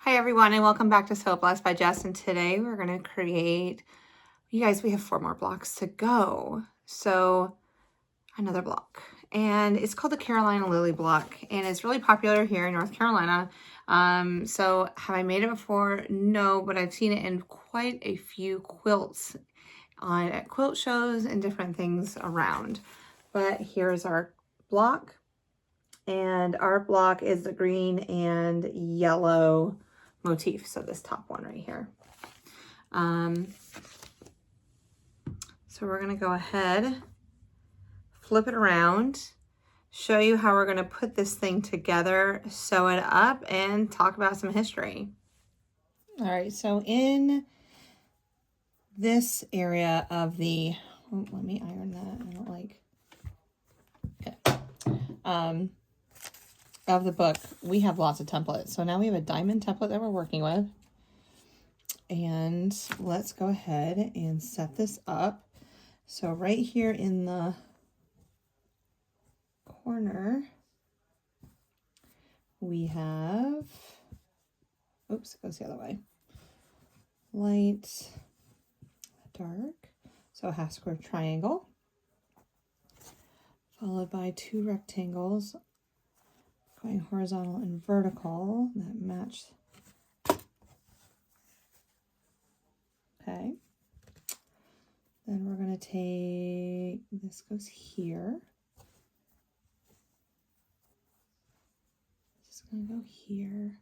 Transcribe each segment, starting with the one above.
Hi everyone and welcome back to So Blessed by Jess, and today we're going to create, you guys, we have 4 more blocks to go. So another block, and it's called the Carolina Lily block, and it's really popular here in North Carolina. So have I made it before? No, but I've seen it in quite a few quilts at quilt shows and different things around. But here's our block, and our block is the green and yellow motif. So this top one right here. So we're going to go ahead, flip it around, show you how we're going to put this thing together, sew it up, and talk about some history. All right, so in this area of the, let me iron that, I don't like, okay. Of the book, we have lots of templates. So now we have a diamond template that we're working with. And let's go ahead and set this up. So right here in the corner, we have, oops, it goes the other way. Light, dark. So a half square triangle, followed by 2 rectangles going horizontal and vertical that match. Okay. Then we're going to take, this goes here. This is going to go here.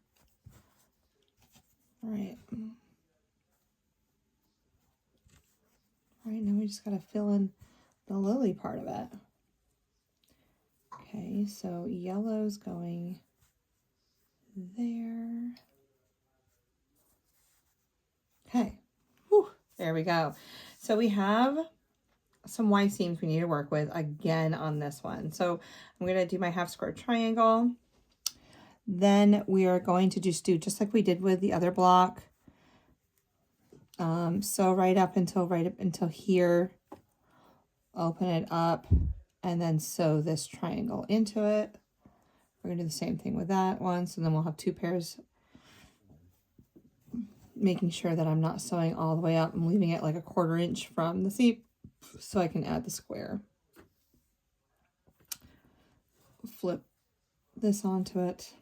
All right. All right, now we just got to fill in the lily part of it. Okay, so yellow's going there. Okay, whew, there we go. So we have some Y seams we need to work with again on this one. So I'm going to do my half square triangle. Then we are going to just do just like we did with the other block. So right up until here, open it up, and then sew this triangle into it. We're going to do the same thing with that one. So then we'll have 2 pairs, making sure that I'm not sewing all the way up. I'm leaving it like a 1/4 inch from the seam so I can add the square. Flip this onto it.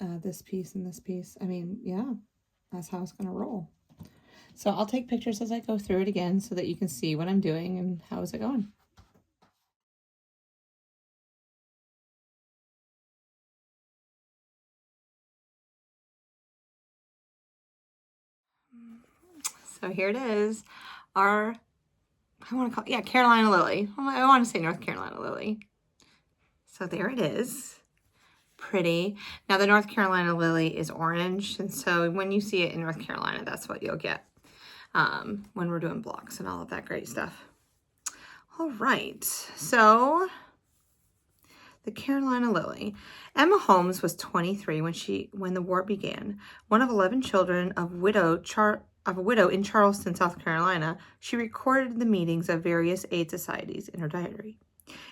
Add this piece and this piece. I mean, yeah, that's how it's going to roll. So I'll take pictures as I go through it again so that you can see what I'm doing and how is it going. So here it is, our, I want to call it, yeah, Carolina Lily. I want to say North Carolina Lily. So there it is. Pretty. Now the North Carolina Lily is orange, and so when you see it in North Carolina, that's what you'll get when we're doing blocks and all of that great stuff. All right, so the Carolina Lily. Emma Holmes was 23 when the war began. One of 11 children of a widow in Charleston, South Carolina. She recorded the meetings of various aid societies in her diary.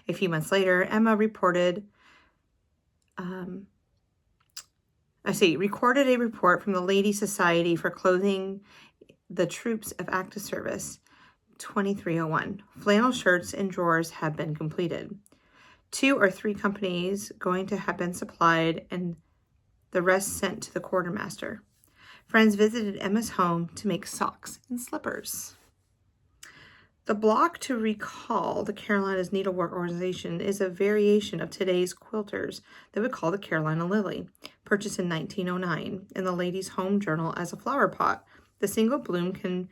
A few months later, Emma recorded a report from the Lady Society for Clothing the Troops of Active Service, 2301. Flannel shirts and drawers have been completed. 2 or 3 companies going to have been supplied and the rest sent to the quartermaster. Friends visited Emma's home to make socks and slippers. The block to recall the Carolina's Needlework Organization is a variation of today's quilters that we call the Carolina Lily, purchased in 1909 in the Ladies' Home Journal as a flower pot. The single bloom can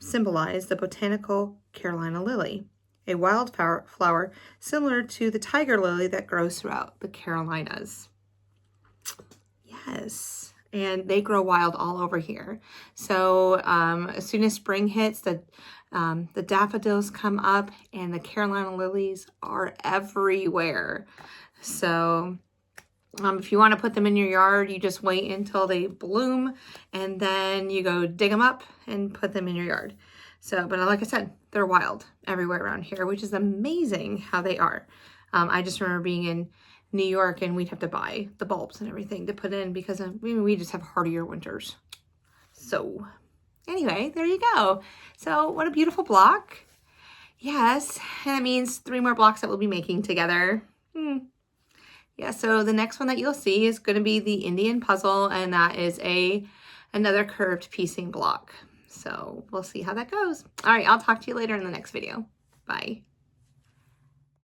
symbolize the botanical Carolina lily, a wild flower similar to the tiger lily that grows throughout the Carolinas. Yes, and they grow wild all over here. So as soon as spring hits, the daffodils come up and the Carolina lilies are everywhere. So if you want to put them in your yard, you just wait until they bloom and then you go dig them up and put them in your yard. So, but like I said, they're wild everywhere around here, which is amazing how they are. I just remember being in New York and we'd have to buy the bulbs and everything to put in because we just have hardier winters. So anyway, there you go. So what a beautiful block. Yes, and that means 3 more blocks that we'll be making together. Yeah, so the next one that you'll see is going to be the Indian puzzle, and that is another curved piecing block. So we'll see how that goes. All right, I'll talk to you later in the next video. Bye.